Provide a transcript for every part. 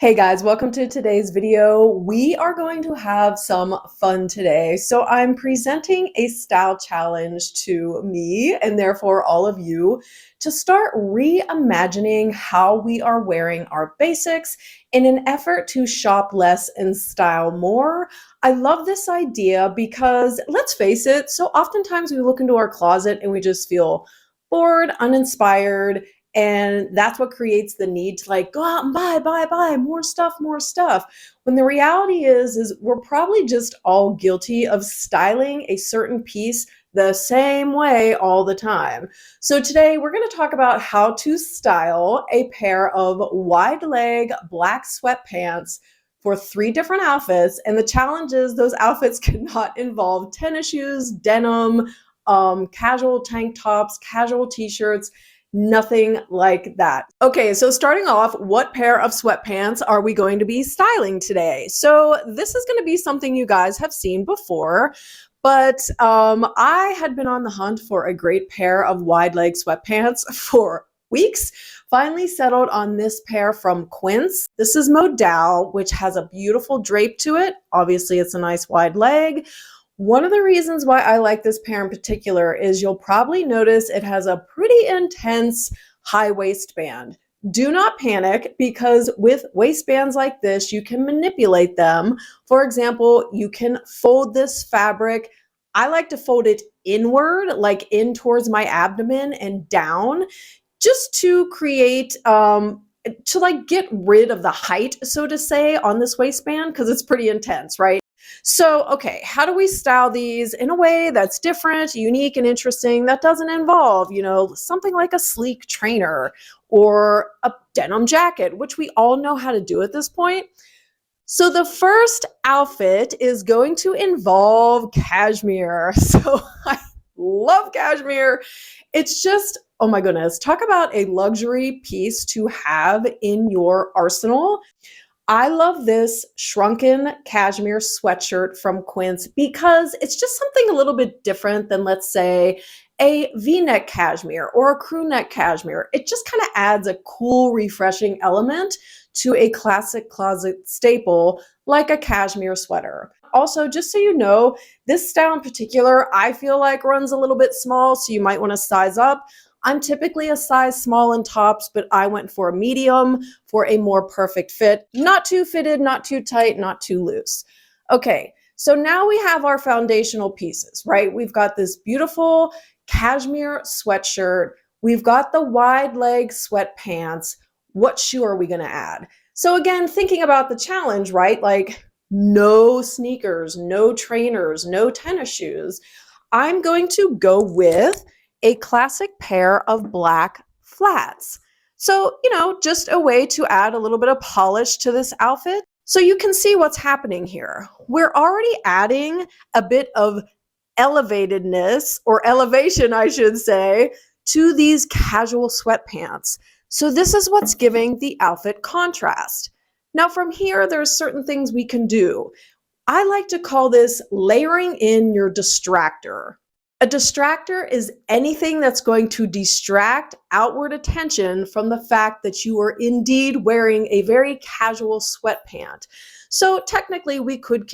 Hey guys, welcome to today's video. We are going to have some fun today. So I'm presenting a style challenge to me and therefore all of you to start reimagining how we are wearing our basics in an effort to shop less and style more. I love this idea because let's face it, so oftentimes we look into our closet and we just feel bored, uninspired, and that's what creates the need to like go out and buy more stuff, more stuff. When the reality is we're probably just all guilty of styling a certain piece the same way all the time. So today we're going to talk about how to style a pair of wide leg black sweatpants for 3 different outfits. And the challenge is those outfits cannot involve tennis shoes, denim, casual tank tops, casual t-shirts, nothing like that. Okay, so starting off, what pair of sweatpants are we going to be styling today? So this is going to be something you guys have seen before, but I had been on the hunt for a great pair of wide leg sweatpants for weeks. Finally settled on this pair from Quince. This is Modal, which has a beautiful drape to it. Obviously, it's a nice wide leg. One of the reasons why I like this pair in particular is you'll probably notice it has a pretty intense high waistband. Do not panic, because with waistbands like this, you can manipulate them. For example, you can fold this fabric. I like to fold it inward, like in towards my abdomen and down, just to create, to like get rid of the height, so to say, on this waistband, because it's pretty intense, right? So, okay, how do we style these in a way that's different, unique, and interesting that doesn't involve, something like a sleek trainer or a denim jacket, which we all know how to do at this point? So the first outfit is going to involve cashmere. So I love cashmere. It's just, oh my goodness, talk about a luxury piece to have in your arsenal. I love this shrunken cashmere sweatshirt from Quince because it's just something a little bit different than, let's say, a V-neck cashmere or a crew neck cashmere. It just kind of adds a cool, refreshing element to a classic closet staple like a cashmere sweater. Also, just so you know, this style in particular, I feel like runs a little bit small, so you might want to size up. I'm typically a size small in tops, but I went for a medium for a more perfect fit. Not too fitted, not too tight, not too loose. Okay, so now we have our foundational pieces, right? We've got this beautiful cashmere sweatshirt. We've got the wide leg sweatpants. What shoe are we gonna add? So again, thinking about the challenge, right? Like no sneakers, no trainers, no tennis shoes. I'm going to go with a classic pair of black flats. So, just a way to add a little bit of polish to this outfit. So you can see what's happening here. We're already adding a bit of elevatedness, or elevation, I should say, to these casual sweatpants. So this is what's giving the outfit contrast. Now from here, there's certain things we can do. I like to call this layering in your distractor. A distractor is anything that's going to distract outward attention from the fact that you are indeed wearing a very casual sweatpant. So technically, we could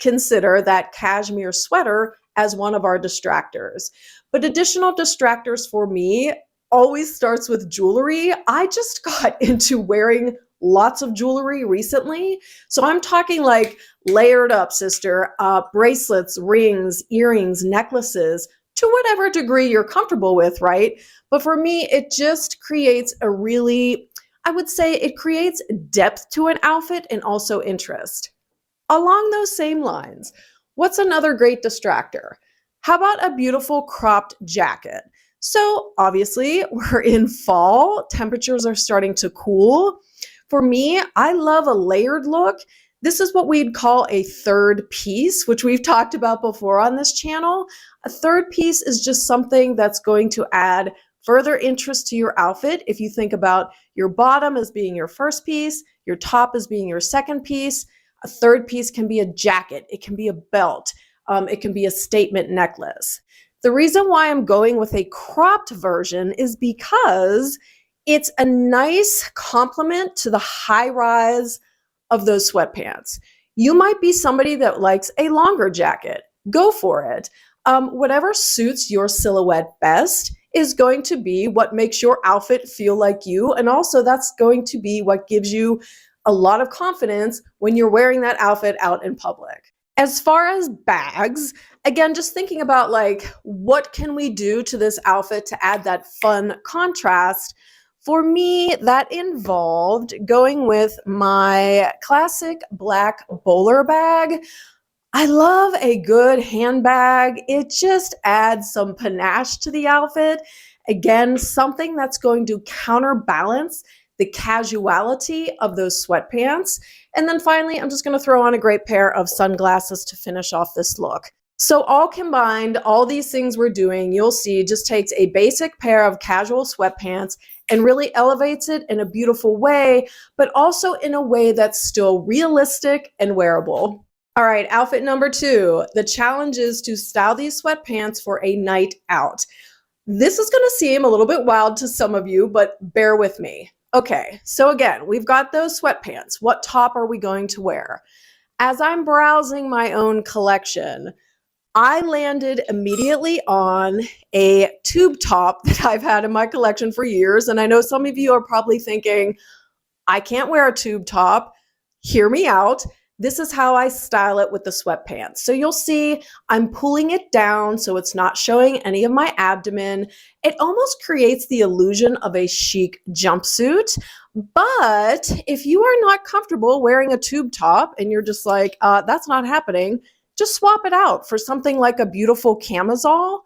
consider that cashmere sweater as one of our distractors. But additional distractors for me always starts with jewelry. I just got into wearing lots of jewelry recently. So I'm talking like layered up, sister, bracelets, rings, earrings, necklaces, to whatever degree you're comfortable with, right? But for me, it just creates a really, I would say it creates depth to an outfit and also interest. Along those same lines, what's another great distractor? How about a beautiful cropped jacket? So obviously we're in fall, temperatures are starting to cool. For me, I love a layered look. This is what we'd call a third piece, which we've talked about before on this channel. A third piece is just something that's going to add further interest to your outfit. If you think about your bottom as being your first piece, your top as being your second piece, a third piece can be a jacket, it can be a belt, it can be a statement necklace. The reason why I'm going with a cropped version is because it's a nice complement to the high-rise of those sweatpants. You might be somebody that likes a longer jacket. Go for it. Whatever suits your silhouette best is going to be what makes your outfit feel like you. And also that's going to be what gives you a lot of confidence when you're wearing that outfit out in public. As far as bags, again, just thinking about like, what can we do to this outfit to add that fun contrast? For me, that involved going with my classic black bowler bag. I love a good handbag. It just adds some panache to the outfit. Again, something that's going to counterbalance the casuality of those sweatpants. And then finally, I'm just going to throw on a great pair of sunglasses to finish off this look. So all combined, all these things we're doing, you'll see, just takes a basic pair of casual sweatpants and really elevates it in a beautiful way, but also in a way that's still realistic and wearable. All right, outfit number 2. The challenge is to style these sweatpants for a night out. This is going to seem a little bit wild to some of you, but bear with me. Okay, so again, we've got those sweatpants. What top are we going to wear? As I'm browsing my own collection, I landed immediately on a tube top that I've had in my collection for years. And I know some of you are probably thinking, I can't wear a tube top. Hear me out. This is how I style it with the sweatpants. So you'll see I'm pulling it down so it's not showing any of my abdomen. It almost creates the illusion of a chic jumpsuit. But if you are not comfortable wearing a tube top and you're just like, that's not happening, just swap it out for something like a beautiful camisole.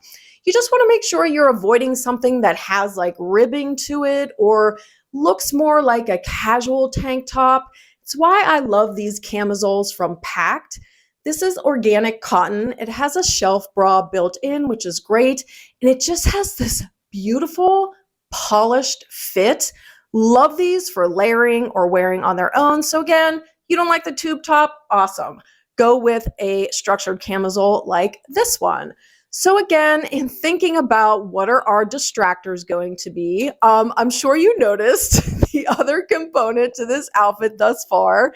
You just want to make sure you're avoiding something that has like ribbing to it or looks more like a casual tank top. It's why I love these camisoles from Pact. This is organic cotton. It has a shelf bra built in, which is great. And it just has this beautiful polished fit. Love these for layering or wearing on their own. So again, you don't like the tube top? Awesome. Go with a structured camisole like this one. So again, in thinking about what are our distractors going to be, I'm sure you noticed the other component to this outfit thus far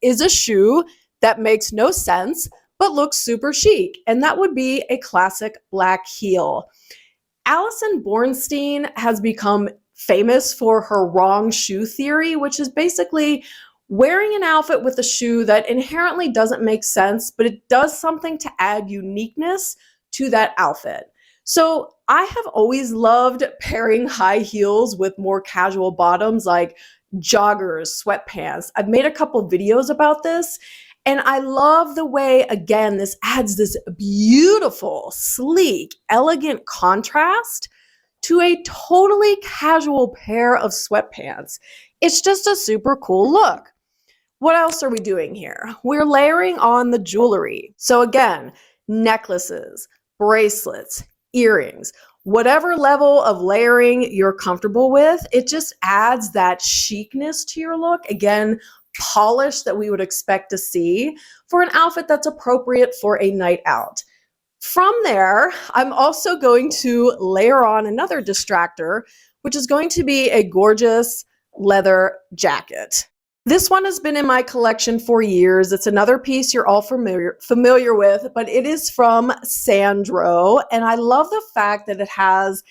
is a shoe that makes no sense, but looks super chic. And that would be a classic black heel. Alison Bornstein has become famous for her wrong shoe theory, which is basically wearing an outfit with a shoe that inherently doesn't make sense, but it does something to add uniqueness to that outfit. So I have always loved pairing high heels with more casual bottoms like joggers, sweatpants. I've made a couple videos about this, and I love the way, again, this adds this beautiful, sleek, elegant contrast to a totally casual pair of sweatpants. It's just a super cool look. What else are we doing here? We're layering on the jewelry. So again, necklaces, bracelets, earrings, whatever level of layering you're comfortable with, it just adds that chicness to your look. Again, polish that we would expect to see for an outfit that's appropriate for a night out. From there, I'm also going to layer on another distractor, which is going to be a gorgeous leather jacket. This one has been in my collection for years. It's another piece you're all familiar with, but it is from Sandro. And I love the fact that it has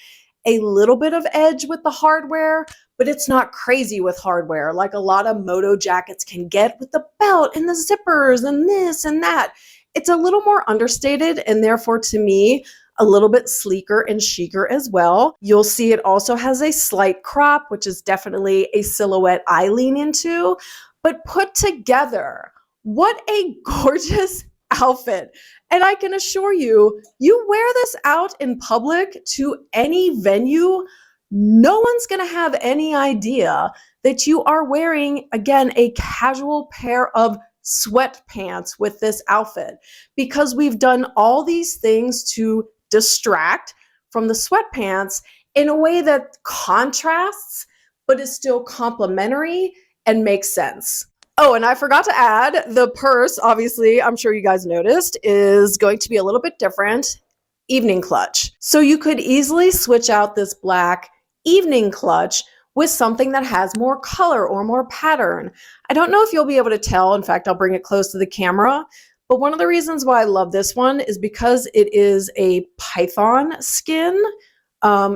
a little bit of edge with the hardware, but it's not crazy with hardware like a lot of moto jackets can get with the belt and the zippers and this and that. It's a little more understated and therefore to me, a little bit sleeker and chicer as well. You'll see it also has a slight crop, which is definitely a silhouette I lean into, but put together, what a gorgeous outfit. And I can assure you, you wear this out in public to any venue, no one's gonna have any idea that you are wearing, again, a casual pair of sweatpants with this outfit, because we've done all these things to distract from the sweatpants in a way that contrasts, but is still complementary and makes sense. Oh, and I forgot to add, the purse, obviously, I'm sure you guys noticed, is going to be a little bit different. Evening clutch. So you could easily switch out this black evening clutch with something that has more color or more pattern. I don't know if you'll be able to tell. In fact, I'll bring it close to the camera. But one of the reasons why I love this one is because it is a python skin.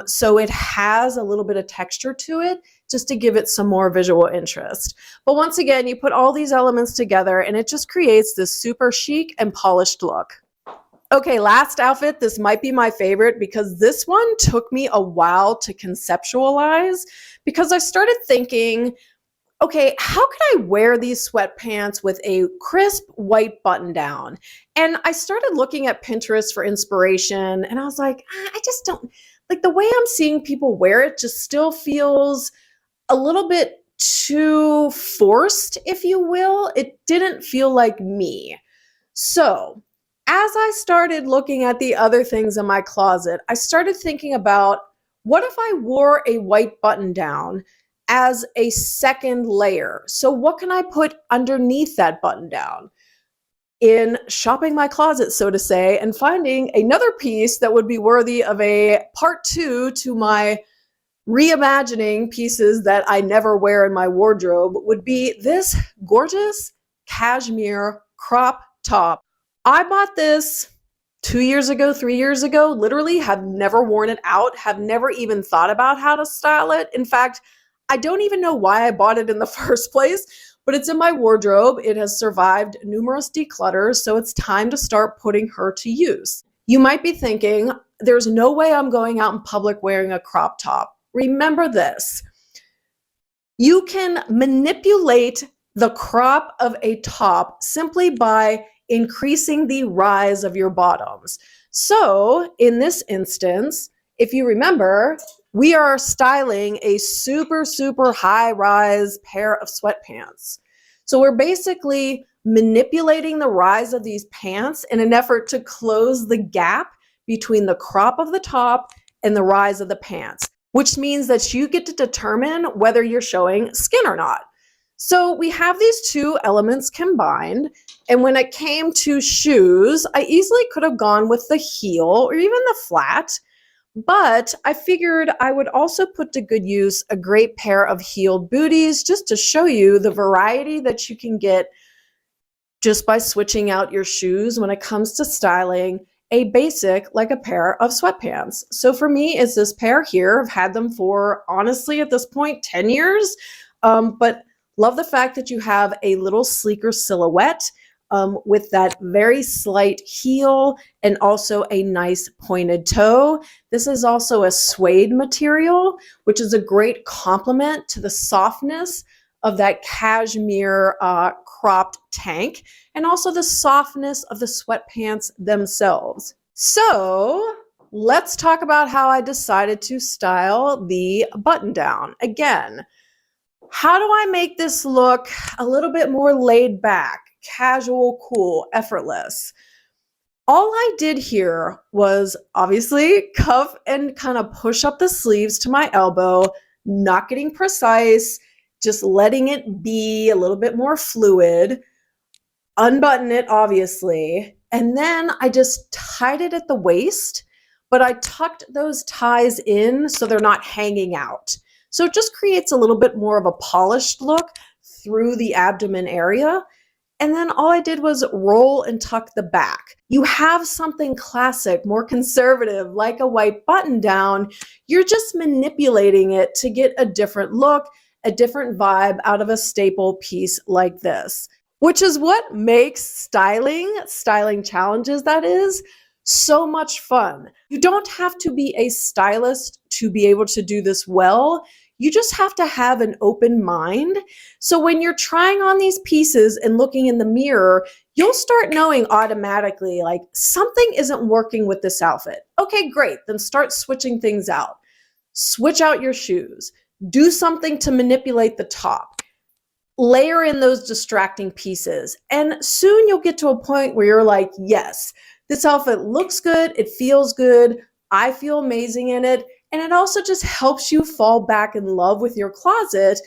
So it has a little bit of texture to it just to give it some more visual interest. But once again, you put all these elements together and it just creates this super chic and polished look. Okay, last outfit. This might be my favorite because this one took me a while to conceptualize because I started thinking, okay, how can I wear these sweatpants with a crisp white button down? And I started looking at Pinterest for inspiration and I was like, I just don't, like the way I'm seeing people wear it just still feels a little bit too forced, if you will. It didn't feel like me. So as I started looking at the other things in my closet, I started thinking about what if I wore a white button down as a second layer? So what can I put underneath that button down? In shopping my closet, so to say, and finding another piece that would be worthy of a part 2 to my reimagining pieces that I never wear in my wardrobe would be this gorgeous cashmere crop top. I bought this 2 years ago, 3 years ago, literally have never worn it out, have never even thought about how to style it. In fact, I don't even know why I bought it in the first place, but it's in my wardrobe. It has survived numerous declutters, so it's time to start putting her to use. You might be thinking, there's no way I'm going out in public wearing a crop top. Remember this. You can manipulate the crop of a top simply by increasing the rise of your bottoms. So in this instance, if you remember, we are styling a super, super high rise pair of sweatpants. So we're basically manipulating the rise of these pants in an effort to close the gap between the crop of the top and the rise of the pants, which means that you get to determine whether you're showing skin or not. So we have these two elements combined. And when it came to shoes, I easily could have gone with the heel or even the flat. But I figured I would also put to good use a great pair of heeled booties just to show you the variety that you can get just by switching out your shoes when it comes to styling a basic like a pair of sweatpants. So for me, it's this pair here. I've had them for, honestly, at this point, 10 years. But love the fact that you have a little sleeker silhouette with that very slight heel and also a nice pointed toe. This is also a suede material, which is a great complement to the softness of that cashmere cropped tank and also the softness of the sweatpants themselves. So let's talk about how I decided to style the button down. Again, how do I make this look a little bit more laid back, casual, cool, effortless? All I did here was obviously cuff and kind of push up the sleeves to my elbow, not getting precise, just letting it be a little bit more fluid, unbutton it obviously, and then I just tied it at the waist, but I tucked those ties in so they're not hanging out. So it just creates a little bit more of a polished look through the abdomen area. And then all I did was roll and tuck the back. You have something classic, more conservative, like a white button down. You're just manipulating it to get a different look, a different vibe out of a staple piece like this, which is what makes styling challenges, that is, so much fun. You don't have to be a stylist to be able to do this well. You just have to have an open mind. So when you're trying on these pieces and looking in the mirror, you'll start knowing automatically, like, something isn't working with this outfit. Okay, great. Then start switching things out. Switch out your shoes. Do something to manipulate the top. Layer in those distracting pieces. And soon you'll get to a point where you're like, yes, this outfit looks good. It feels good. I feel amazing in it. And it also just helps you fall back in love with your closet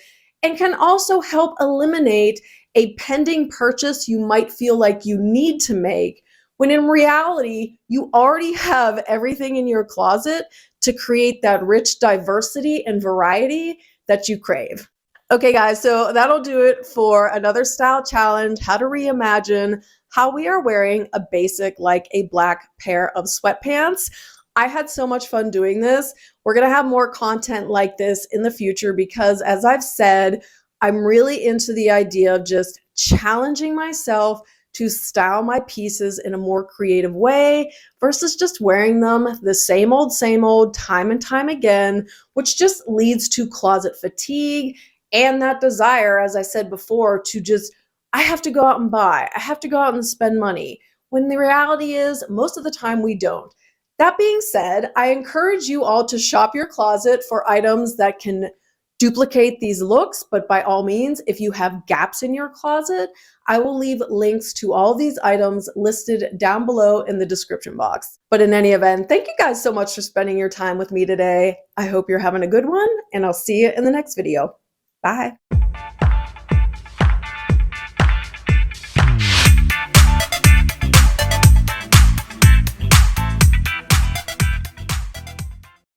and can also help eliminate a pending purchase you might feel like you need to make, when in reality, you already have everything in your closet to create that rich diversity and variety that you crave. Okay, guys, so that'll do it for another style challenge, how to reimagine how we are wearing a basic like a black pair of sweatpants. I had so much fun doing this. We're going to have more content like this in the future because, as I've said, I'm really into the idea of just challenging myself to style my pieces in a more creative way versus just wearing them the same old, time and time again, which just leads to closet fatigue and that desire, as I said before, to just, I have to go out and buy, I have to go out and spend money, when the reality is most of the time we don't. That being said, I encourage you all to shop your closet for items that can duplicate these looks, but by all means, if you have gaps in your closet, I will leave links to all these items listed down below in the description box. But in any event, thank you guys so much for spending your time with me today. I hope you're having a good one, and I'll see you in the next video. Bye.